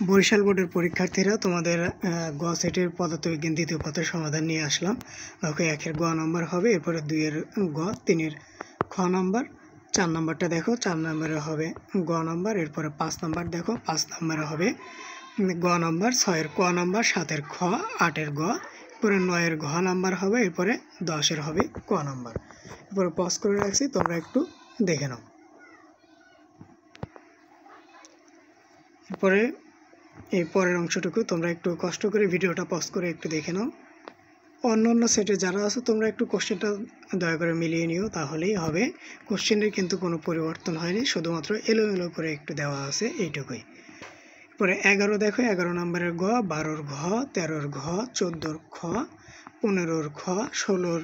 বরিশাল বোর্ডের পরীক্ষার্থীরা তোমাদের গ সেটের পদার্থবিজ্ঞান দ্বিতীয় পত্রের সমাধান নিয়ে আসলাম। ওকে 1-এর গ নম্বর হবে, এরপরে 2-এর গ, 3-এর খ নম্বর, 4 নম্বরটা দেখো 4 নম্বরে হবে গ নম্বর, এরপরে 5 নম্বর দেখো 5 নম্বরে হবে গ নম্বর, 6-এর ক নম্বর, 7-এর খ, 8-এর গ, এরপরে 9-এর ঘ নম্বর হবে, এরপরে 10-এর হবে ক নম্বর। এরপরে পজ করে রাখছি, তোমরা একটু দেখে নাও। এরপরে এই পরের অংশটুকু তোমরা একটু কষ্ট করে ভিডিওটা পজ করে একটু দেখে নাও। অন্য সেটে যারা আছো তোমরা একটু কোশ্চেনটা দয়া করে মিলিয়ে নিও, তাহলেই হবে। কোশ্চেনের কিন্তু কোনো পরিবর্তন হয়নি, শুধুমাত্র এলোমেলো করে একটু দেওয়া আছে, এইটুকুই। এরপরে 11 দেখো 11 নম্বরের গ, 12-র ঘ, 13-র ঘ, 14-র খ, 15-র খ, 16-র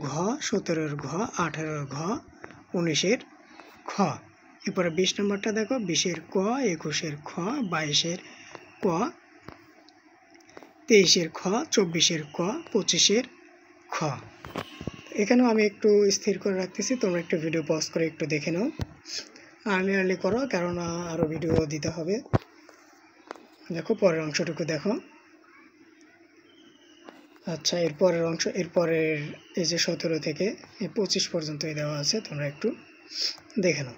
ঘ, 17-র ঘ, 18-র ঘ, 19-এর খ। এরপরে 20 নম্বরটা দেখো 20-এর ক, 21-এর খ, 22-এর ক, 23-এর খ, 24-এর ক, 25-এর খ। এখানেও আমি একটু স্থির করে রাখতেছি, তোমরা একটু ভিডিও পজ করে একটু দেখে নাও। আর্লি করো, কেননা আরও ভিডিও দিতে হবে। দেখো পরের অংশটুকু দেখো। আচ্ছা, এরপরের অংশ, এরপরের এই যে 17 থেকে 25 পর্যন্তই দেওয়া আছে, তোমরা একটু দেখে নাও।